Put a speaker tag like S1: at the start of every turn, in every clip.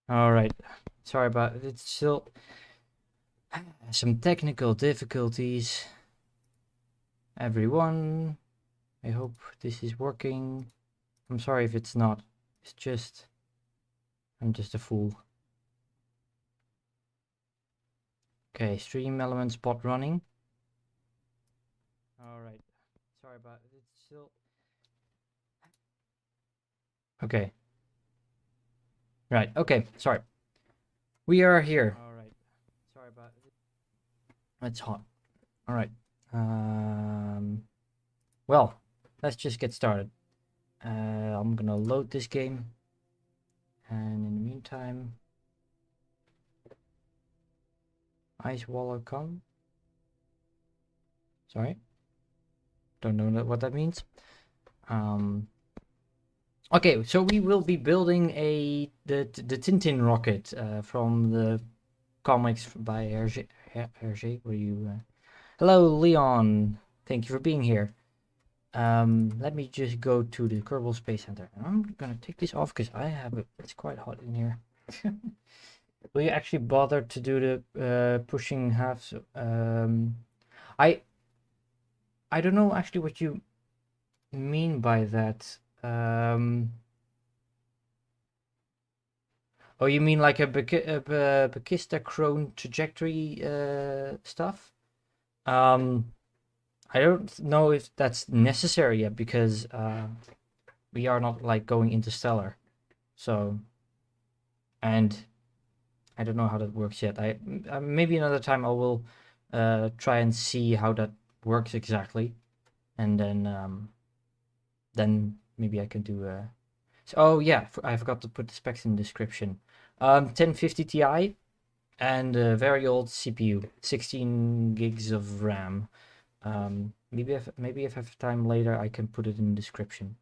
S1: All right. Sorry about it. It's still some technical difficulties. Everyone, I hope this is working. I'm sorry if it's not. It's just I'm just a fool. Okay, stream element spot running. All right. Sorry about it. It's still okay. Right. Okay. Sorry. We are here. All right. Sorry about it. It's hot. All right. Well, let's just get started. I'm gonna load this game, and in the meantime, ice waller come. Sorry, don't know what that means. Okay, so we will be building the Tintin Rocket from the comics by Hergé. Hergé, were you? Hello, Leon. Thank you for being here. Let me just go to the Kerbal Space Center. I'm gonna take this off because it's quite hot in here. Will you actually bother to do the pushing halves? I I don't know actually what you mean by that. Oh, you mean like a Bakista Chrome trajectory stuff? I don't know if that's necessary yet because we are not like going interstellar. So, and I don't know how that works yet. Maybe another time I will try and see how that works exactly, and then maybe I can do oh yeah, I forgot to put the specs in the description. 1050 Ti and a very old CPU, 16 gigs of RAM. Maybe if I have time later, I can put it in the description.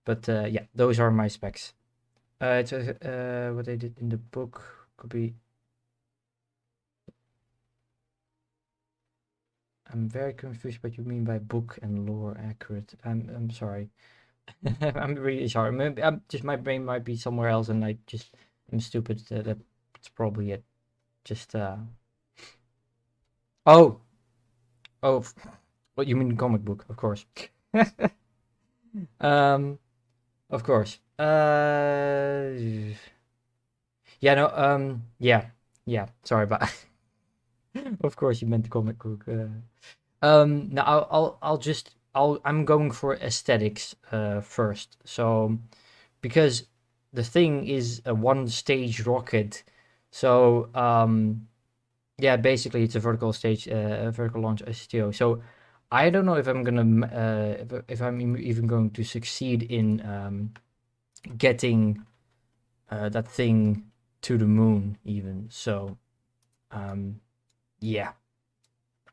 S1: But yeah, those are my specs. It's what I did in the book could be. I'm very confused what you mean by book and lore accurate. I'm sorry. I'm really sorry. Maybe I'm just my brain might be somewhere else, and I just am stupid. That's probably it. Just oh oh, what you mean comic book? Of course. um, of course. Yeah, no. Yeah. Sorry about. Of course, you meant the comic book. No, I'm going for aesthetics first. So because the thing is a one-stage rocket, so yeah, basically it's a vertical stage, vertical launch STO. So I don't know if I'm gonna if I'm even going to succeed in getting that thing to the moon even. So yeah,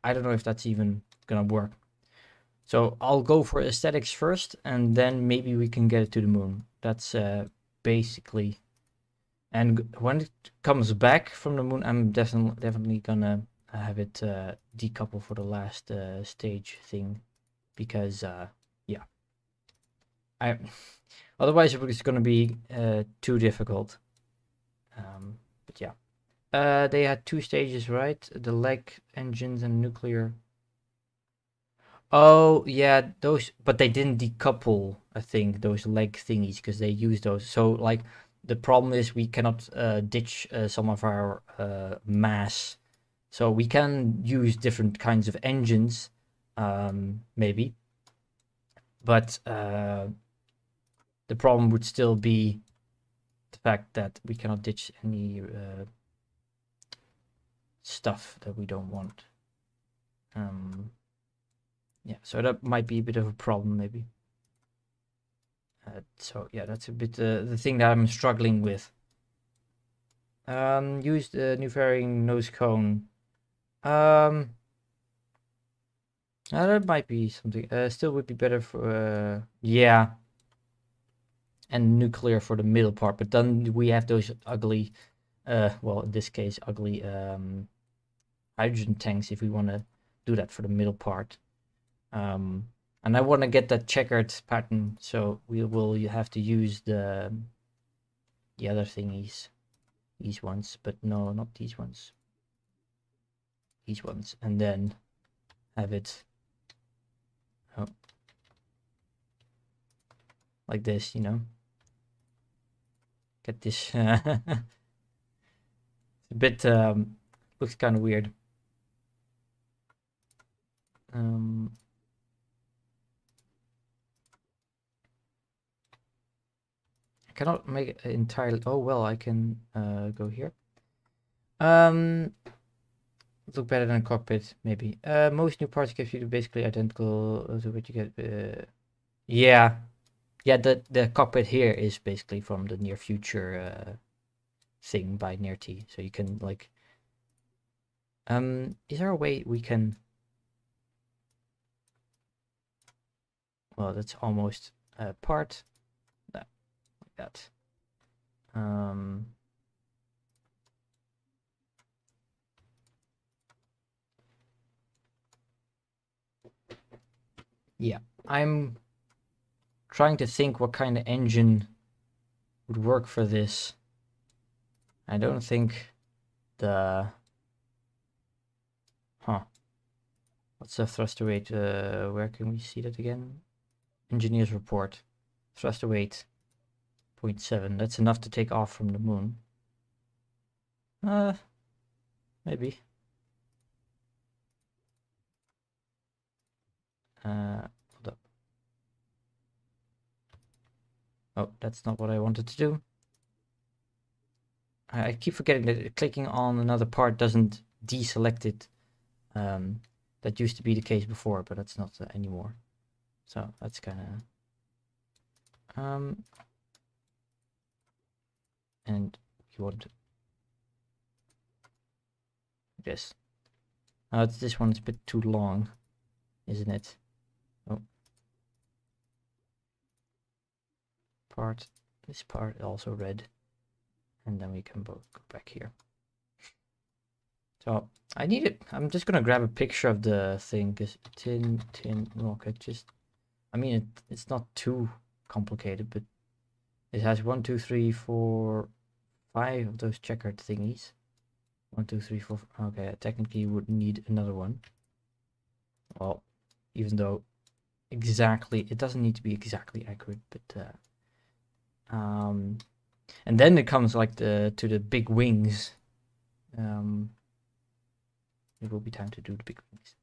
S1: I don't know if that's even gonna work. So I'll go for aesthetics first, and then maybe we can get it to the moon. That's basically. And when it comes back from the moon, I'm definitely gonna have it decouple for the last stage thing, because yeah, I otherwise it's gonna be too difficult. But yeah, they had two stages, right? The leg engines and nuclear. Oh yeah, those, but they didn't decouple, I think, those leg thingies because they use those. So like the problem is we cannot ditch some of our mass. So we can use different kinds of engines, maybe, but the problem would still be the fact that we cannot ditch any stuff that we don't want. Yeah, so that might be a bit of a problem, maybe. So yeah, that's a bit the thing that I'm struggling with. Use the new varying nose cone. That might be something. Still would be better for yeah, and nuclear for the middle part. But then we have those ugly, well, in this case, ugly hydrogen tanks if we want to do that for the middle part. And I want to get that checkered pattern, so we will have to use the other thingies. these ones, but no, not these ones. These ones, and then have it like this, you know. Get this. It's a bit looks kind of weird. I cannot make it entirely. Oh well, I can go here. Look better than a cockpit, maybe. Most new parts give you basically identical to what you get. Yeah, the cockpit here is basically from the near future thing by NearT, so you can like. Is there a way we can? Well, that's almost a part. That like that. Yeah, I'm trying to think what kind of engine would work for this. I don't think the... What's the thruster weight? Where can we see that again? Engineer's report. Thruster weight 0.7. That's enough to take off from the moon. Maybe. Hold up. Oh, that's not what I wanted to do. I keep forgetting that clicking on another part doesn't deselect it. That used to be the case before, but that's not anymore. So that's kind of... and you want this. This one's a bit too long, isn't it? Oh. This part also red. And then we can both go back here. So I need it. I'm just gonna grab a picture of the thing, because Tintin Rocket just... I mean, it's not too complicated, but it has 1, 2, 3, 4, 5 of those checkered thingies. 1, 2, 3, 4. Okay, I technically would need another one. Well, even though it doesn't need to be exactly accurate, but and then it comes like to the big wings. It will be time to do the big wings.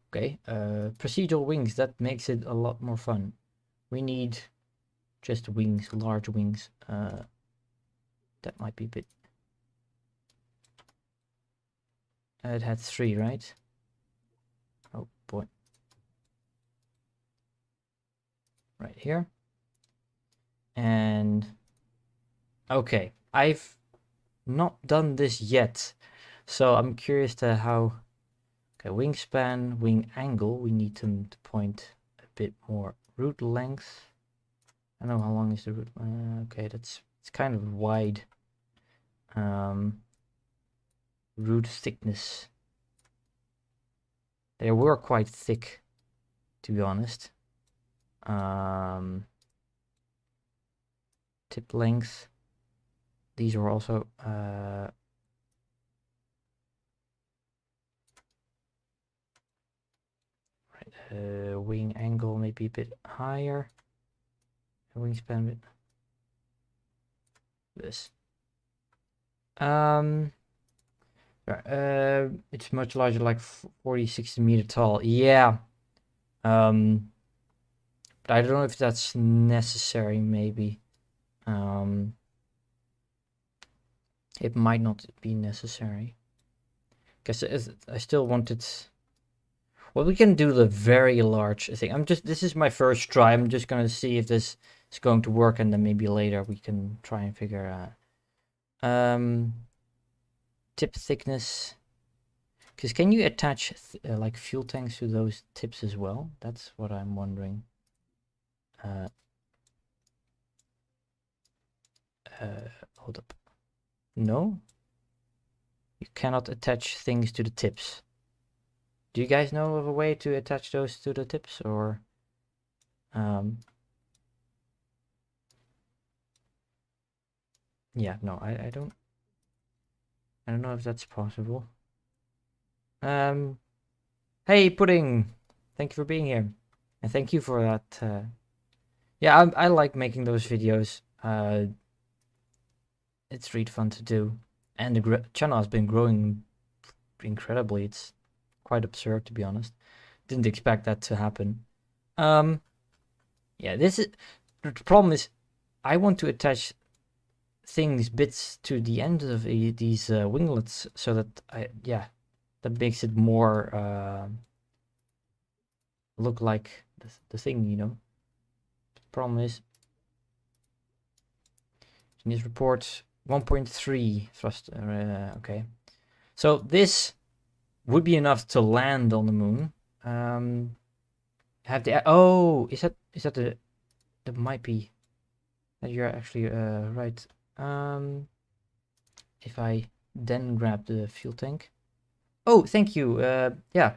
S1: Okay, procedural wings, that makes it a lot more fun. We need just wings, large wings. That might be a bit... it had 3, right? Oh boy. Right here. And okay, I've not done this yet, so I'm curious to how... Okay, wingspan, wing angle, we need them to point a bit more. Root length, I don't know how long is the root. Okay, it's kind of wide. Root thickness, they were quite thick, to be honest. Tip length, these are also wing angle maybe a bit higher, wingspan a bit this. It's much larger, like 40-60 meter tall. Yeah. But I don't know if that's necessary. Maybe it might not be necessary, because I still wanted... Well, we can do the very large thing. This is my first try. I'm just gonna see if this is going to work, and then maybe later we can try and figure out tip thickness. Because can you attach like fuel tanks to those tips as well? That's what I'm wondering. Hold up. No, you cannot attach things to the tips. Do you guys know of a way to attach those to the tips, or Yeah, no, I don't know if that's possible. Hey, Pudding, thank you for being here, and thank you for that. Yeah, I like making those videos. It's really fun to do, and the channel has been growing incredibly. It's quite absurd, to be honest. Didn't expect that to happen. Yeah, this is the problem. Is I want to attach bits to the end of these winglets, so that that makes it more look like the thing, you know. The problem is, this report 1.3 thrust. Okay, so this would be enough to land on the moon. Have the is that the that might be that you're actually right. If I then grab the fuel tank. Oh, thank you. Yeah,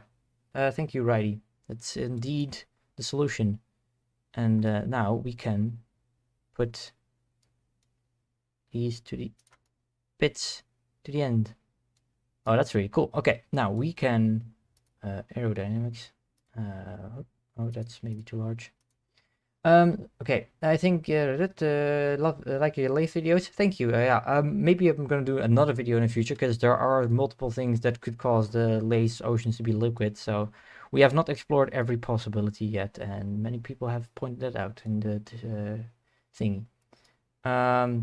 S1: thank you, Righty. That's indeed the solution. And now we can put these to the bits to the end. Oh, that's really cool. Okay, now we can aerodynamics. Oh, that's maybe too large. Okay, I think like your lathe videos. Thank you. Yeah. Maybe I'm gonna do another video in the future because there are multiple things that could cause the lathe oceans to be liquid. So we have not explored every possibility yet, and many people have pointed that out in the thingy. Yeah.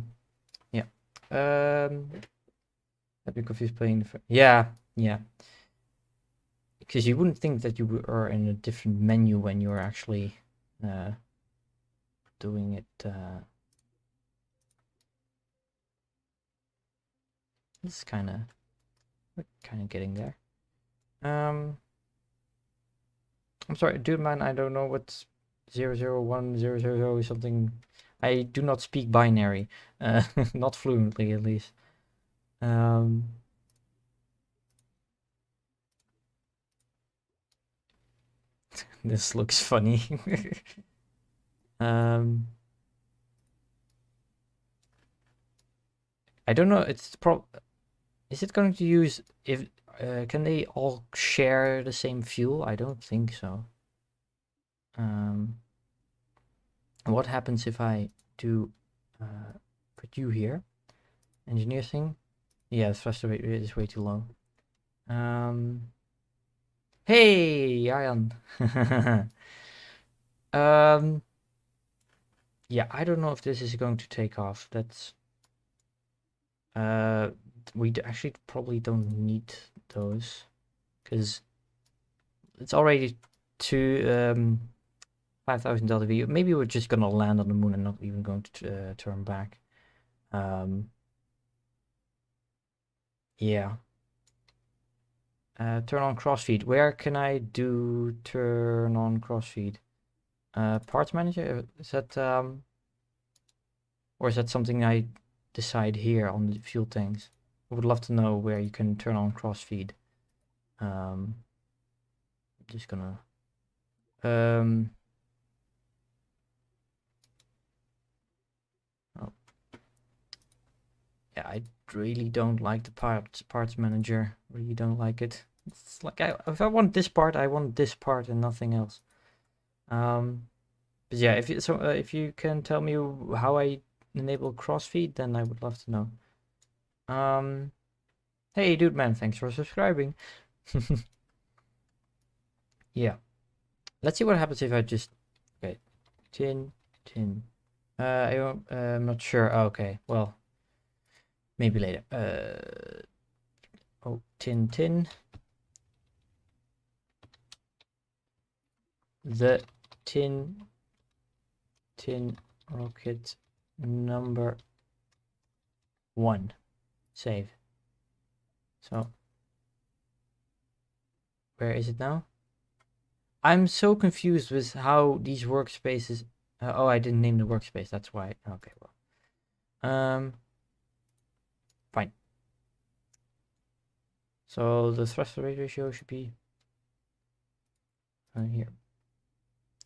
S1: I've been confused playing. Yeah. Because you wouldn't think that you are in a different menu when you're actually doing it. It's we're kind of getting there. I'm sorry, dude, man. I don't know what's 001 something. I do not speak binary, not fluently at least. This looks funny. I don't know. Is it going to use if can they all share the same fuel? I don't think so. What happens if I do put you here? Engineer thing? Yeah, the thruster rate is way too low. Hey, Arjan. Yeah, I don't know if this is going to take off. That's we actually probably don't need those because it's already to $5,000 view. Maybe we're just gonna land on the moon and not even going to turn back. Yeah. Turn on crossfeed. Where can I do turn on crossfeed? Parts manager? Is that or is that something I decide here on the fuel tanks? I would love to know where you can turn on crossfeed. Just gonna oh. Yeah, I really don't like the parts manager. Really don't like it. It's like if I want this part, I want this part and nothing else. But yeah, if you can tell me how I enable crossfeed, then I would love to know. Hey, dude, man, thanks for subscribing. Yeah, let's see what happens if I just okay, tin. I'm not sure. Oh, okay, well, maybe later. Oh, Tintin. The Tintin Rocket number 1. Save. So, where is it now? I'm so confused with how these workspaces. Oh, I didn't name the workspace. That's why. Okay, well. Fine. So the thrust to rate ratio should be here.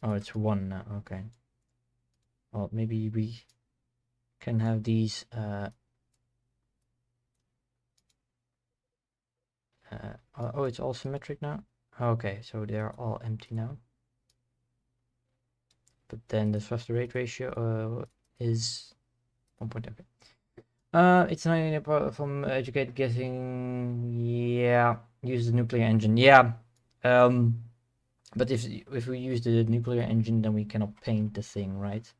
S1: Oh, it's 1 now. Okay. Well, maybe we can have these Oh, it's all symmetric now. Okay, so they're all empty now. But then the thrust to rate ratio is 1 point. Okay. It's 90 from educated guessing. Yeah, use the nuclear engine. Yeah. But if we use the nuclear engine, then we cannot paint the thing, right?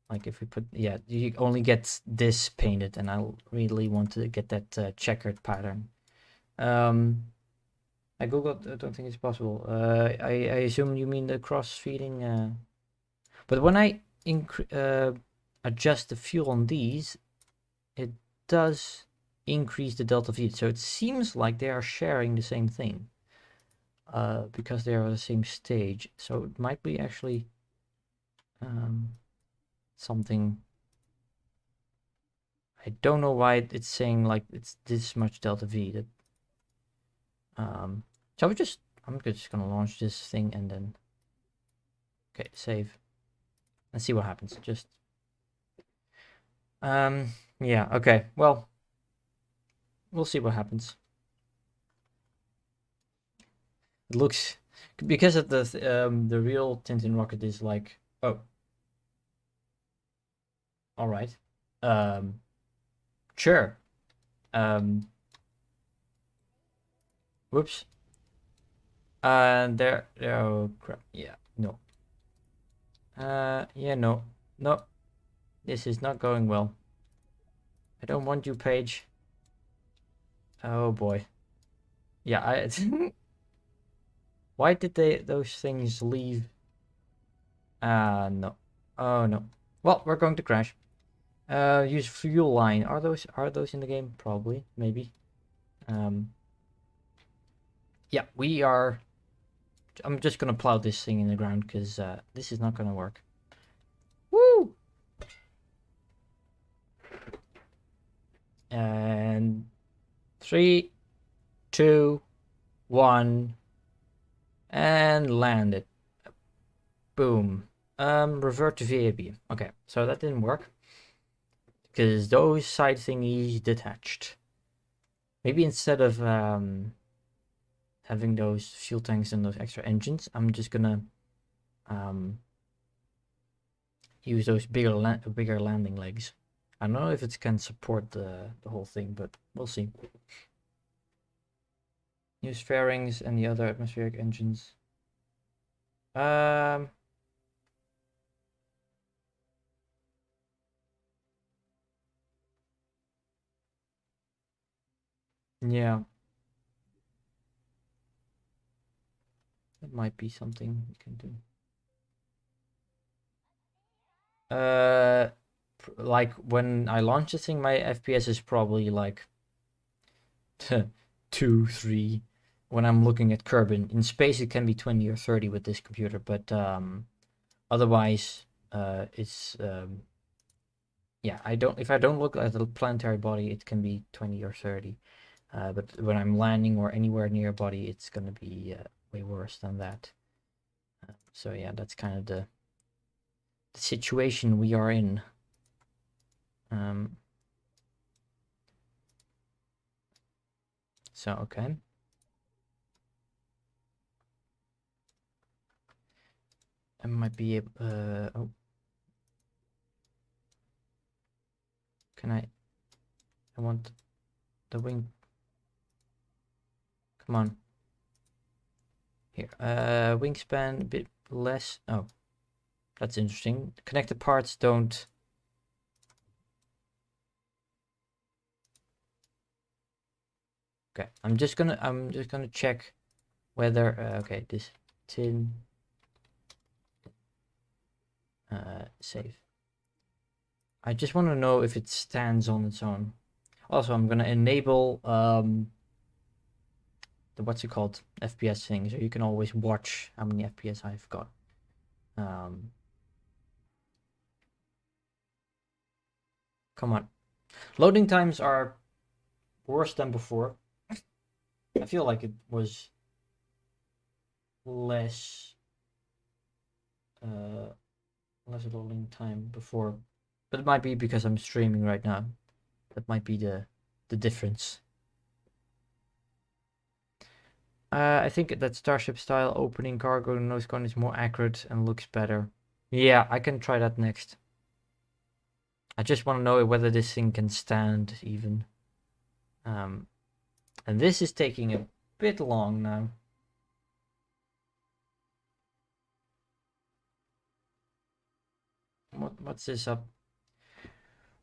S1: Like if we put, yeah, you only get this painted, and I really want to get that checkered pattern. I googled. I don't think it's possible. I assume you mean the cross feeding. But when I adjust the fuel on these, it does increase the delta V. So it seems like they are sharing the same thing. Because they are the same stage. So it might be actually something. I don't know why it's saying like it's this much delta V. That so I'm just gonna launch this thing and then okay, save and see what happens. Just yeah, okay. Well, we'll see what happens. It looks because of the real Tintin Rocket is like, oh, all right, sure, whoops, there, oh crap, yeah, no, yeah, no, no, this is not going well. I don't want you, Paige. Oh boy, yeah, why did those things leave? No, oh no. Well, we're going to crash. Use fuel line. Are those in the game? Probably, maybe. Yeah, we are. I'm just gonna plow this thing in the ground because this is not gonna work. Woo! And 3, 2, 1, and land it. Boom. Revert to VAB. Okay, so that didn't work because those side thingies detached. Maybe instead of having those fuel tanks and those extra engines, I'm just gonna use those bigger landing legs. I don't know if it can support the whole thing, but we'll see. Use fairings and the other atmospheric engines. Yeah, that might be something we can do. Like when I launch this thing, my FPS is probably like 2, 3. When I'm looking at Kerbin in space, it can be 20 or 30 with this computer, but otherwise, it's yeah. If I don't look at the planetary body, it can be 20 or 30. But when I'm landing or anywhere near a body, it's gonna be way worse than that. So yeah, that's kind of the situation we are in. So okay. I might be able. Oh, can I? I want the wing. Come on. Here. Wingspan a bit less. Oh, that's interesting. Connected parts don't. Okay, I'm just gonna check whether okay, this tin save. I just want to know if it stands on its own. Also, I'm gonna enable the what's it called, FPS thing, so you can always watch how many FPS I've got. Come on, loading times are worse than before. I feel like it was less loading time before, but it might be because I'm streaming right now. That might be the difference. I think that Starship style opening cargo nose cone is more accurate and looks better. Yeah, I can try that next. I just want to know whether this thing can stand even. And this is taking a bit long now. What's this up?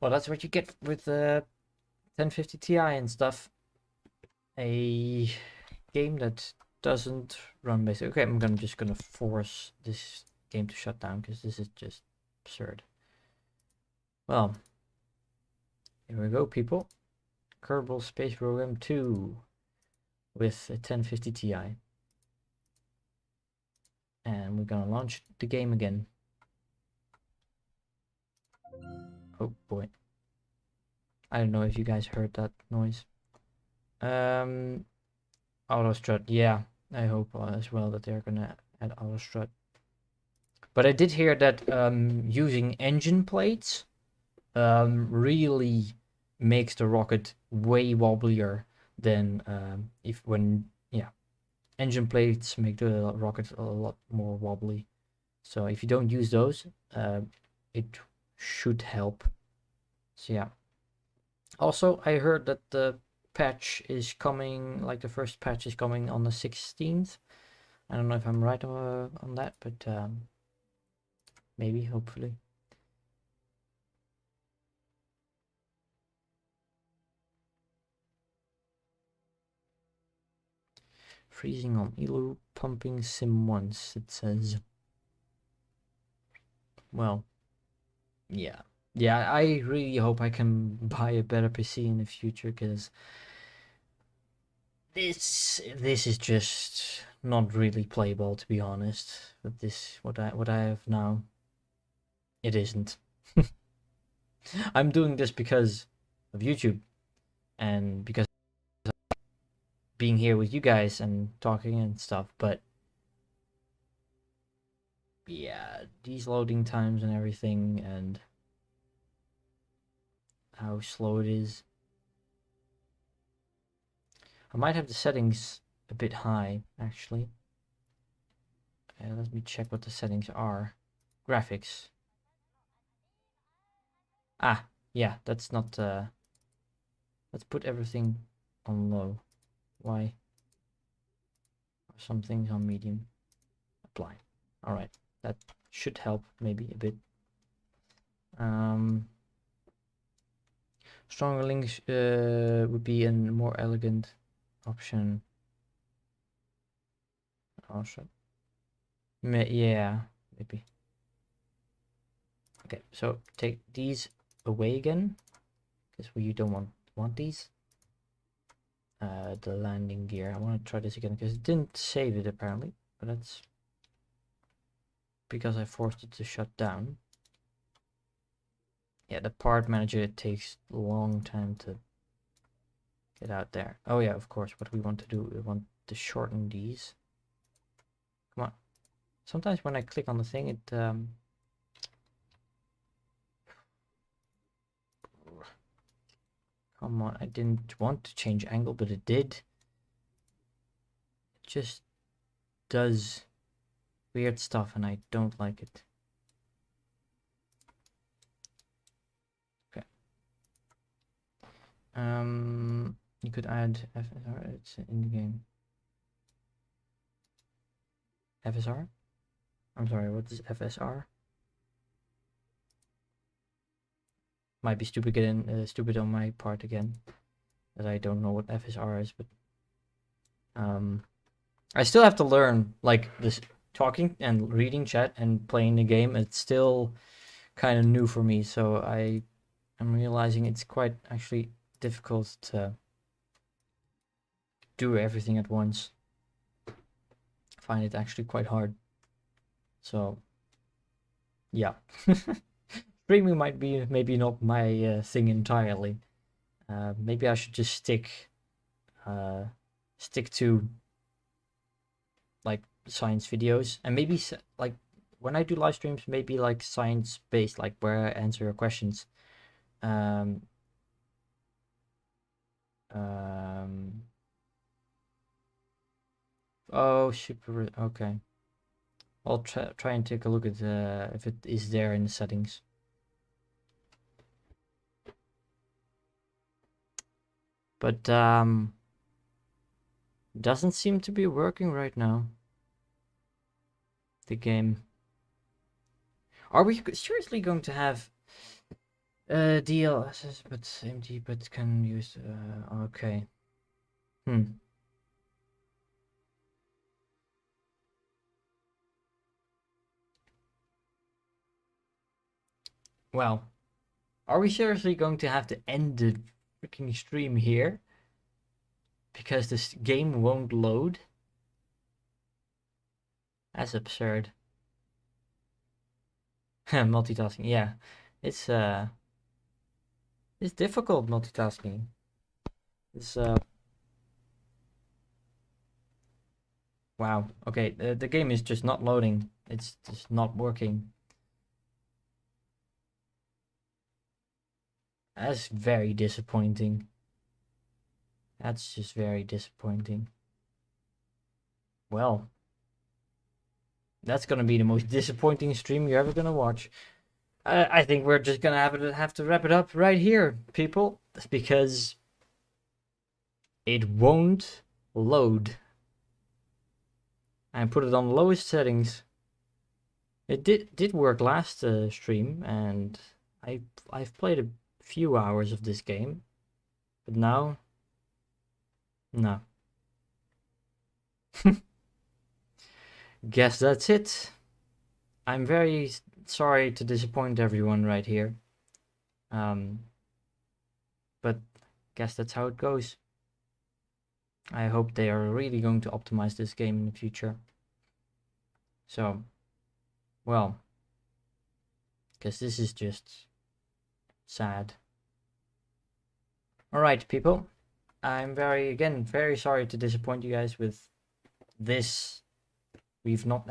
S1: Well, that's what you get with the 1050 Ti and stuff. A game that doesn't run basic. Okay, I'm just gonna force this game to shut down because this is just absurd. Well, here we go, people. Kerbal Space Program 2 with a 1050 Ti. And we're gonna launch the game again. Oh boy. I don't know if you guys heard that noise. Auto strut, yeah. I hope as well that they're gonna add auto strut. But I did hear that using engine plates really makes the rocket way wobblier than engine plates make the rocket a lot more wobbly. So if you don't use those, it should help. So yeah. Also, I heard that the patch is coming, like the first patch is coming on the 16th. I don't know if I'm right on that, but maybe, hopefully. Freezing on Elu, pumping sim once, it says. Well, yeah. Yeah, I really hope I can buy a better PC in the future, because this is just not really playable, to be honest. But this, what I have now, it isn't. I'm doing this because of YouTube and because being here with you guys and talking and stuff, but yeah, these loading times and everything and how slow it is. I might have the settings a bit high, actually. Let me check what the settings are. Graphics. Ah, yeah, that's not... let's put everything on low. Why? Some things on medium. Apply. Alright, that should help maybe a bit. Stronger links would be a more elegant option. Also, yeah, maybe. Okay, so take these away again, because you don't want these. The landing gear. I want to try this again because it didn't save it apparently, but that's because I forced it to shut down. Yeah, the part manager, it takes a long time to get out there. Oh yeah, of course, what we want to do, we want to shorten these. Come on. Sometimes when I click on the thing, it come on, I didn't want to change angle, but it did. It just does weird stuff and I don't like it. Okay. You could add FSR, it's in the game. FSR? I'm sorry, what is FSR? Might be stupid on my part again, that I don't know what FSR is, but I still have to learn, like, this talking and reading chat and playing the game. It's still kind of new for me, so I'm realizing it's quite actually difficult to do everything at once. I find it actually quite hard. So yeah. Streaming might be maybe not my thing entirely. Maybe I should just stick to like science videos, and maybe like when I do live streams, maybe like science based, like where I answer your questions. Um, Oh, super. Okay. I'll try and take a look at if it is there in the settings. But doesn't seem to be working right now. The game. Are we seriously going to have DLSS but AMD but can use okay. Well, are we seriously going to have to end the freaking stream here? Because this game won't load? That's absurd. Multitasking, yeah. It's difficult multitasking. It's wow. Okay, the game is just not loading. It's just not working. That's very disappointing. That's just very disappointing. Well, that's gonna be the most disappointing stream you're ever gonna watch. I think we're just gonna have to wrap it up right here, people, because it won't load. I put it on lowest settings. It did work last stream, and I've played a few hours of this game, but now, no. Guess that's it. I'm very sorry to disappoint everyone right here. But guess that's how it goes. I hope they are really going to optimize this game in the future. So, well, because this is just sad. Alright, people. I'm very sorry to disappoint you guys with this. We've not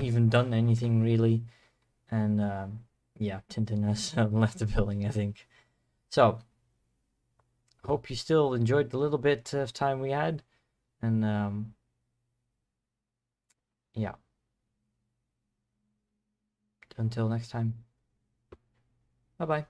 S1: even done anything really. And yeah, Tintin has left the building, I think. So, hope you still enjoyed the little bit of time we had. And yeah. Until next time. Bye bye.